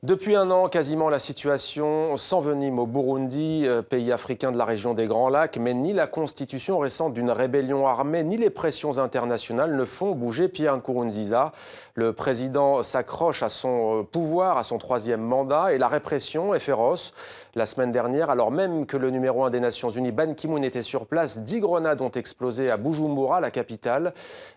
Depuis un an, quasiment, la situation s'envenime au Burundi, pays africain de la région des Grands Lacs, mais ni la constitution récente d'une rébellion armée, ni les pressions internationales ne font bouger Pierre Nkurunziza. Le président s'accroche à son pouvoir, à son troisième mandat, et la répression est féroce. La semaine dernière, alors même que le numéro 1 des Nations Unies, Ban Ki-moon, était sur place, 10 grenades ont explosé à Bujumbura, la capitale.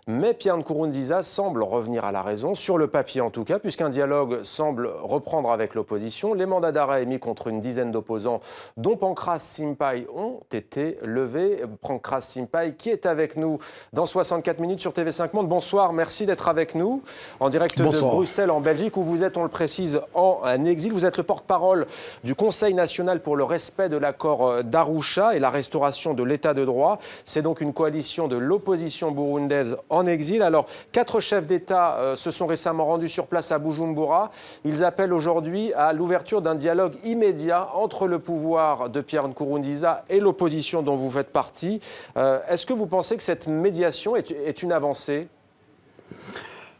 Mais Pierre Nkurunziza semble revenir à la raison, sur le papier en tout cas, puisqu'un dialogue semble reprendre avec l'opposition. Les mandats d'arrêt émis contre une dizaine d'opposants, dont Pancras Simpay, ont été levés. Pancras Simpay, qui est avec nous dans 64 minutes sur TV5 Monde. Bonsoir, merci d'être avec nous, en direct de Bruxelles, en Belgique, où vous êtes, on le précise, en exil. Vous êtes le porte-parole du Conseil national pour le respect de l'accord d'Arusha et la restauration de l'état de droit. C'est donc une coalition de l'opposition burundaise en exil. Alors, 4 chefs d'État se sont récemment rendus sur place à Bujumbura. Ils appellent aujourd'hui à l'ouverture d'un dialogue immédiat entre le pouvoir de Pierre Nkurunziza et l'opposition dont vous faites partie. Est-ce que vous pensez que cette médiation est une avancée ?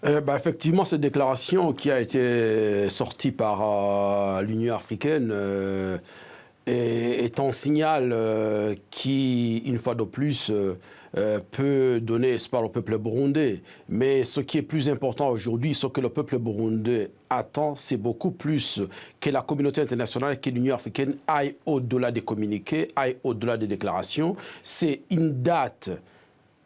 Effectivement, cette déclaration qui a été sortie par l'Union africaine est un signal qui, une fois de plus, peut donner espoir au peuple burundais. Mais ce qui est plus important aujourd'hui, ce que le peuple burundais attend, c'est beaucoup plus que la communauté internationale, que l'Union africaine aille au-delà des communiqués, aille au-delà des déclarations. C'est une date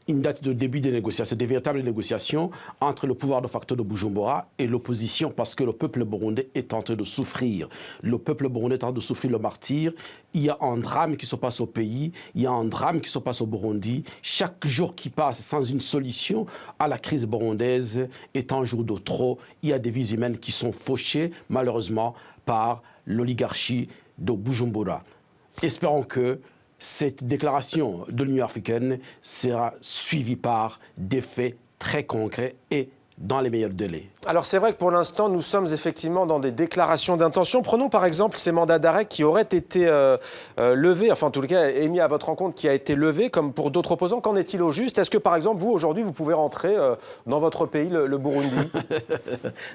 de début des négociations, des véritables négociations entre le pouvoir de facto de Bujumbura et l'opposition, parce que le peuple burundais est en train de souffrir. Le peuple burundais est en train de souffrir le martyre. Il y a un drame qui se passe au pays, il y a un drame qui se passe au Burundi. Chaque jour qui passe sans une solution à la crise burundaise est un jour de trop. Il y a des vies humaines qui sont fauchées, malheureusement, par l'oligarchie de Bujumbura. Espérons que cette déclaration de l'Union africaine sera suivie par des faits très concrets et dans les meilleurs délais. Alors c'est vrai que pour l'instant, nous sommes effectivement dans des déclarations d'intention. Prenons par exemple ces mandats d'arrêt qui auraient été levés, enfin en tout cas émis à votre encontre, qui a été levé, comme pour d'autres opposants. Qu'en est-il au juste? Est-ce que par exemple, vous, aujourd'hui, vous pouvez rentrer dans votre pays, le Burundi?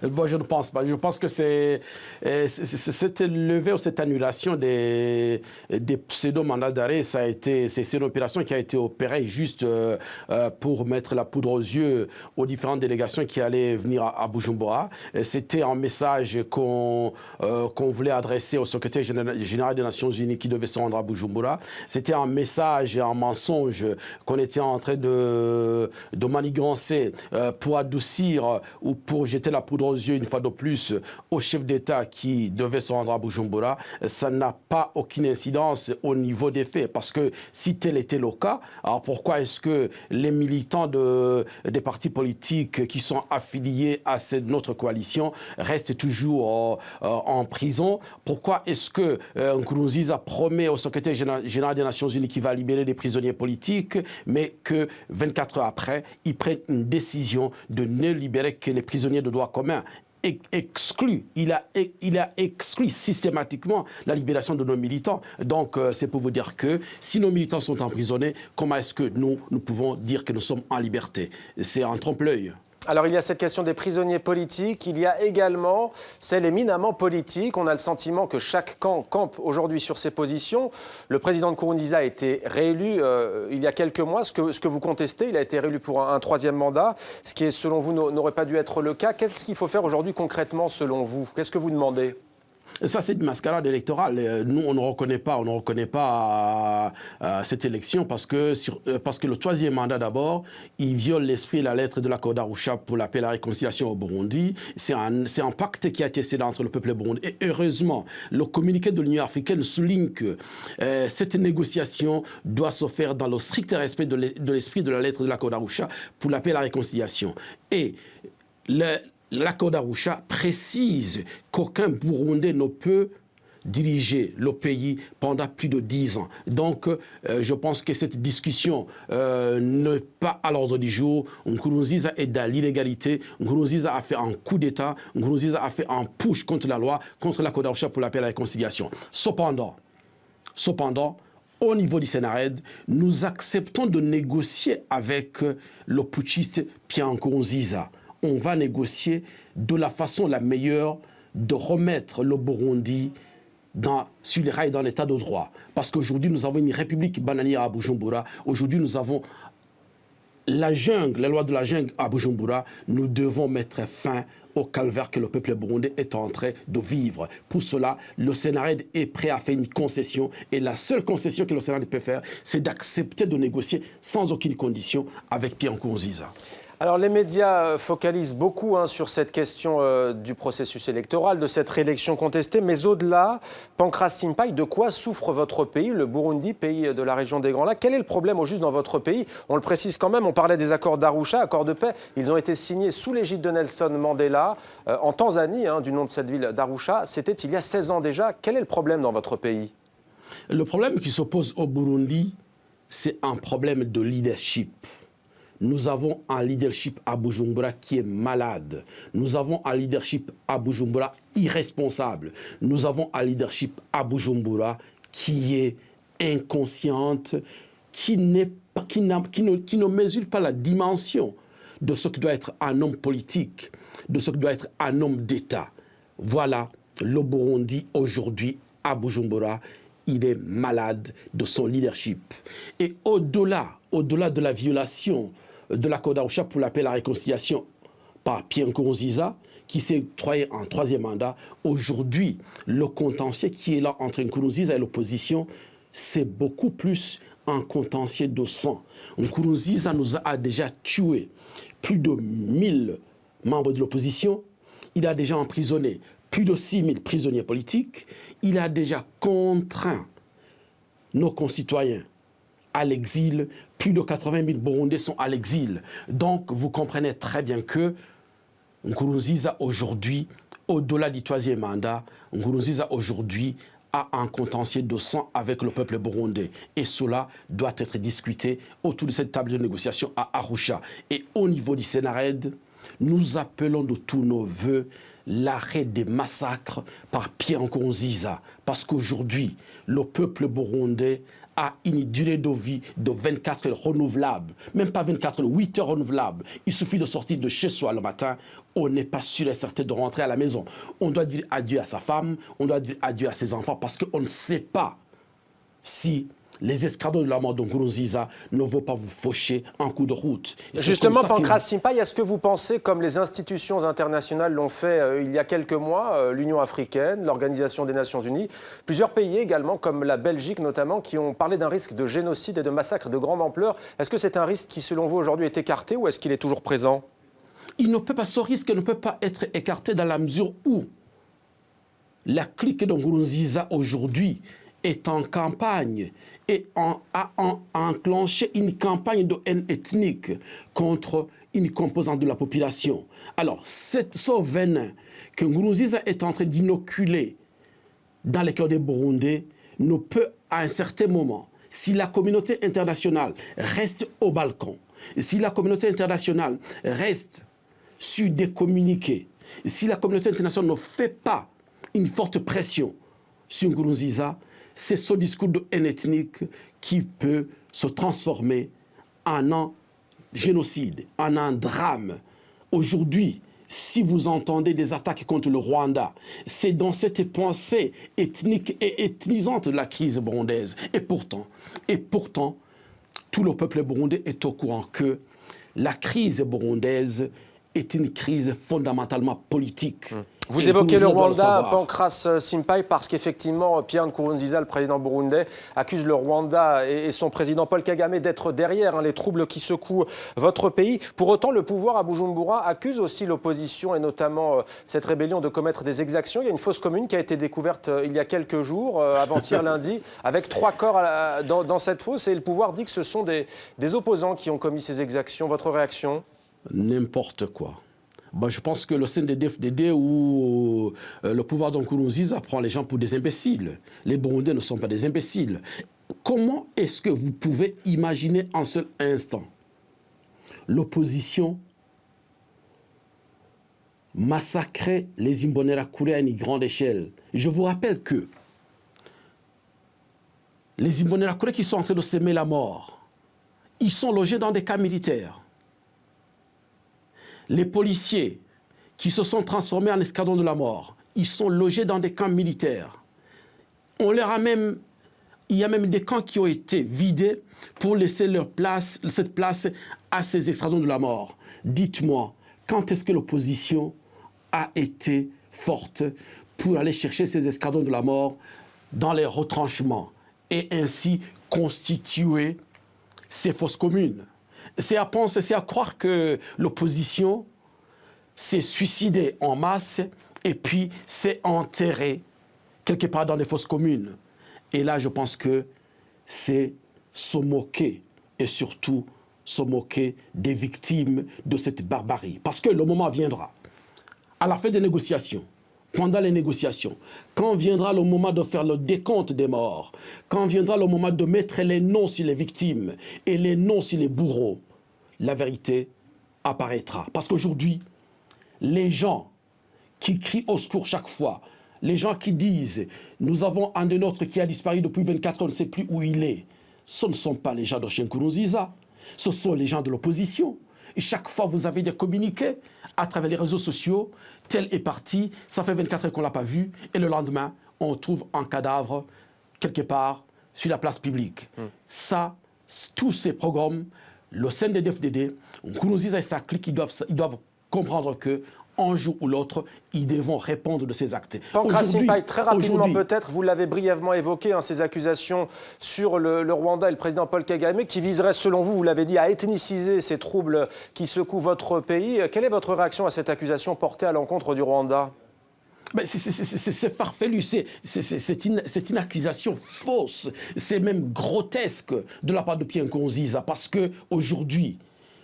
Bon, je ne pense pas. Je pense que cette levée ou cette annulation des pseudo-mandats d'arrêt, c'est une opération qui a été opérée juste pour mettre la poudre aux yeux aux différentes délégations qui allaient venir à Bujumbura. C'était un message qu'on voulait adresser au secrétaire général des Nations Unies qui devait se rendre à Bujumbura. C'était un message et un mensonge qu'on était en train de manigancer pour adoucir ou pour jeter la poudre aux yeux une fois de plus au chef d'État qui devait se rendre à Bujumbura. Ça n'a pas aucune incidence au niveau des faits, parce que si tel était le cas, alors pourquoi est-ce que les militants des partis politiques qui sont affiliés à notre coalition restent toujours en prison? Pourquoi est-ce que Nkurunziza promet au secrétaire général des Nations Unies qu'il va libérer des prisonniers politiques, mais que 24 heures après, ils prennent une décision de ne libérer que les prisonniers de droit commun? Il a exclu systématiquement la libération de nos militants. Donc, c'est pour vous dire que si nos militants sont emprisonnés, comment est-ce que nous pouvons dire que nous sommes en liberté? C'est un trompe-l'œil. Alors, il y a cette question des prisonniers politiques. Il y a également celle éminemment politique. On a le sentiment que chaque camp campe aujourd'hui sur ses positions. Le président Nkurunziza a été réélu il y a quelques mois. Ce que vous contestez, il a été réélu pour un troisième mandat, ce qui, selon vous, n'aurait pas dû être le cas. Qu'est-ce qu'il faut faire aujourd'hui concrètement, selon vous? Qu'est-ce que vous demandez? Ça, c'est une mascarade électorale. Nous, on ne reconnaît pas cette élection parce que le troisième mandat, d'abord, il viole l'esprit et la lettre de l'accord d'Arusha pour la paix et la réconciliation au Burundi. C'est un pacte qui a été scellé entre le peuple burundais. Et heureusement, le communiqué de l'Union africaine souligne que cette négociation doit se faire dans le strict respect de l'esprit de la lettre de l'accord d'Arusha pour la paix et la réconciliation. Et l'accord d'Arusha précise qu'aucun Burundais ne peut diriger le pays pendant plus de 10 ans. Donc, je pense que cette discussion n'est pas à l'ordre du jour. Nkurunziza est dans l'illégalité. Nkurunziza a fait un coup d'État. Nkurunziza a fait un push contre la loi, contre l'accord d'Arusha pour la paix et la réconciliation. Cependant, au niveau du Sénarède, nous acceptons de négocier avec le putschiste Pierre Nkurunziza. On va négocier de la façon la meilleure de remettre le Burundi sur les rails dans l'état de droit. Parce qu'aujourd'hui, nous avons une république bananière à Bujumbura. Aujourd'hui, nous avons la jungle, les lois de la jungle à Bujumbura. Nous devons mettre fin au calvaire que le peuple burundais est en train de vivre. Pour cela, le Sénarède est prêt à faire une concession. Et la seule concession que le Sénarède peut faire, c'est d'accepter de négocier sans aucune condition avec Pierre Nkurunziza. Alors les médias focalisent beaucoup sur cette question du processus électoral, de cette réélection contestée, mais au-delà, Pancras Simpay, de quoi souffre votre pays, le Burundi, pays de la région des Grands Lacs? Quel est le problème au juste dans votre pays? On le précise quand même, on parlait des accords d'Arusha, accords de paix, ils ont été signés sous l'égide de Nelson Mandela, en Tanzanie, du nom de cette ville d'Arusha, c'était il y a 16 ans déjà. Quel est le problème dans votre pays? Le problème qui s'oppose au Burundi, c'est un problème de leadership. Nous avons un leadership à Bujumbura qui est malade. Nous avons un leadership à Bujumbura irresponsable. Nous avons un leadership à Bujumbura qui est inconsciente, qui ne mesure pas la dimension de ce que doit être un homme politique, de ce que doit être un homme d'État. Voilà le Burundi aujourd'hui à Bujumbura. Il est malade de son leadership. Et au-delà de la violation de l'accord d'Arusha pour la paix et la réconciliation par Pierre Nkurunziza, qui s'est octroyé un troisième mandat, aujourd'hui, le contentieux qui est là entre Nkurunziza et l'opposition, c'est beaucoup plus un contentieux de sang. Nkurunziza nous a déjà tué plus de 1000 membres de l'opposition. Il a déjà emprisonné plus de 6000 prisonniers politiques. Il a déjà contraint nos concitoyens à l'exil. Plus de 80 000 Burundais sont à l'exil. Donc, vous comprenez très bien que Nkurunziza, aujourd'hui, au-delà du troisième mandat, Nkurunziza, aujourd'hui, a un contentieux de sang avec le peuple burundais. Et cela doit être discuté autour de cette table de négociation à Arusha. Et au niveau du Sénarède, nous appelons de tous nos voeux l'arrêt des massacres par Pierre Nkurunziza. Parce qu'aujourd'hui, le peuple burundais a une durée de vie de 24 heures renouvelable. Même pas 24 heures, 8 heures renouvelables. Il suffit de sortir de chez soi le matin. On n'est pas sûr et certain de rentrer à la maison. On doit dire adieu à sa femme, on doit dire adieu à ses enfants parce qu'on ne sait pas si les escadrons de la mort de Nkurunziza ne vont pas vous faucher en coup de route. Justement, Pancras Simpay, est-ce que vous pensez, comme les institutions internationales l'ont fait il y a quelques mois, l'Union africaine, l'Organisation des Nations Unies, plusieurs pays également, comme la Belgique notamment, qui ont parlé d'un risque de génocide et de massacre de grande ampleur. Est-ce que c'est un risque qui, selon vous, aujourd'hui est écarté ou est-ce qu'il est toujours présent? Il ne peut pas, ce risque ne peut pas être écarté dans la mesure où la clique de Nkurunziza aujourd'hui est en campagne et a enclenché une campagne de haine ethnique contre une composante de la population. Alors, ce venin que Nkurunziza est en train d'inoculer dans les cœurs des Burundais ne peut, à un certain moment, si la communauté internationale reste au balcon, si la communauté internationale reste sur des communiqués, si la communauté internationale ne fait pas une forte pression sur Nkurunziza, c'est ce discours de haine ethnique qui peut se transformer en un génocide, en un drame. Aujourd'hui, si vous entendez des attaques contre le Rwanda, c'est dans cette pensée ethnique et ethnisante de la crise burundaise. Et pourtant, tout le peuple burundais est au courant que la crise burundaise est une crise fondamentalement politique. Vous évoquez le Rwanda, Pancras Simpay, parce qu'effectivement, Pierre Nkurunziza, le président burundais, accuse le Rwanda et son président Paul Kagame d'être derrière les troubles qui secouent votre pays. Pour autant, le pouvoir à Bujumbura accuse aussi l'opposition et notamment cette rébellion de commettre des exactions. Il y a une fosse commune qui a été découverte il y a quelques jours, avant-hier lundi, avec 3 corps dans cette fosse. Et le pouvoir dit que ce sont des opposants qui ont commis ces exactions. Votre réaction ? N'importe quoi. Je pense que le CNDD-FDD ou le pouvoir de Nkurunziza prend les gens pour des imbéciles. Les Burundais ne sont pas des imbéciles. Comment est-ce que vous pouvez imaginer un seul instant l'opposition massacrer les Imbonerakure à une grande échelle? Je vous rappelle que les Imbonerakure qui sont en train de s'aimer la mort, ils sont logés dans des camps militaires. Les policiers qui se sont transformés en escadrons de la mort, ils sont logés dans des camps militaires. On leur a même, il y a même des camps qui ont été vidés pour laisser cette place à ces extradons de la mort. Dites-moi, quand est-ce que l'opposition a été forte pour aller chercher ces escadrons de la mort dans les retranchements et ainsi constituer ces fosses communes? C'est à penser, c'est à croire que l'opposition s'est suicidée en masse et puis s'est enterrée quelque part dans des fosses communes. Et là, je pense que c'est se moquer et surtout se moquer des victimes de cette barbarie. Parce que le moment viendra, à la fin des négociations, pendant les négociations, quand viendra le moment de faire le décompte des morts, quand viendra le moment de mettre les noms sur les victimes et les noms sur les bourreaux, la vérité apparaîtra. Parce qu'aujourd'hui, les gens qui crient au secours chaque fois, les gens qui disent « Nous avons un de nôtres qui a disparu depuis 24 heures, on ne sait plus où il est », ce ne sont pas les gens de Nkurunziza, ce sont les gens de l'opposition. Et chaque fois, vous avez des communiqués à travers les réseaux sociaux, tel est parti, ça fait 24 heures qu'on ne l'a pas vu, et le lendemain, on trouve un cadavre quelque part sur la place publique. Ça, tous ces programmes, le CNDD-FDD, Nkurunziza et sa clique, ils doivent comprendre que un jour ou l'autre, ils devront répondre de ces actes. Pancras Simpay, très rapidement peut-être, vous l'avez brièvement évoqué, ces accusations sur le Rwanda et le président Paul Kagame, qui viseraient, selon vous, vous l'avez dit, à ethniciser ces troubles qui secouent votre pays. Quelle est votre réaction à cette accusation portée à l'encontre du Rwanda? C'est farfelu, c'est une accusation fausse, c'est même grotesque de la part de Pierre Nkurunziza, parce qu'aujourd'hui,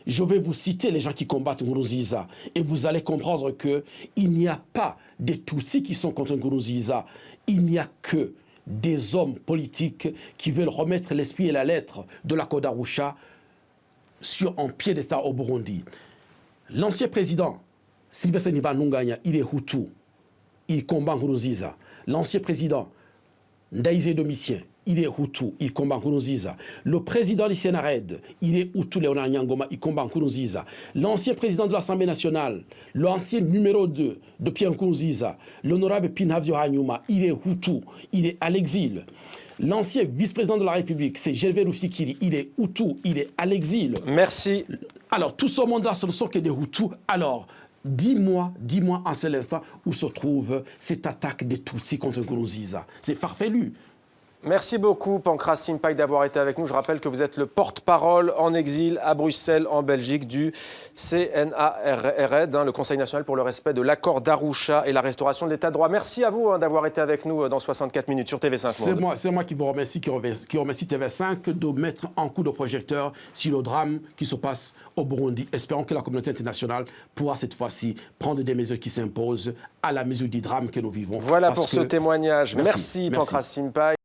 je vais vous citer les gens qui combattent Nkurunziza et vous allez comprendre qu'il n'y a pas des Tutsis qui sont contre Nkurunziza. Il n'y a que des hommes politiques qui veulent remettre l'esprit et la lettre de l'accord d'Arusha sur un piédestal au Burundi. L'ancien président, Sylvestre Ntibantunganya, il est Hutu. Il combat Nkurunziza. L'ancien président, Ndaïse Domitien, il est Hutu, il combat Nkurunziza. Le président du Sénared, il est Hutu, Léonard Nyangoma, il combat Nkurunziza. L'ancien président de l'Assemblée nationale, l'ancien numéro 2 de Pierre Nkurunziza, l'honorable Pinhavio Hanyuma, il est Hutu, il est à l'exil. L'ancien vice-président de la République, c'est Gervais Rufikiri, il est Hutu, il est à l'exil. Merci. Alors, tout ce monde-là, ce ne sont que des Hutus. Alors, dis-moi en seul instant où se trouve cette attaque des Tutsis contre Nkurunziza. C'est farfelu. Merci beaucoup, Pancras Simpay, d'avoir été avec nous. Je rappelle que vous êtes le porte-parole en exil à Bruxelles, en Belgique, du CNARED, le Conseil national pour le respect de l'accord d'Arusha et la restauration de l'état de droit. Merci à vous d'avoir été avec nous dans 64 minutes sur TV5 Monde. C'est moi qui vous remercie, qui remercie TV5 de mettre un coup de projecteur sur le drame qui se passe au Burundi. Espérons que la communauté internationale pourra cette fois-ci prendre des mesures qui s'imposent à la mesure du drame que nous vivons. Voilà pour ce témoignage. Merci. Pancras Simpay.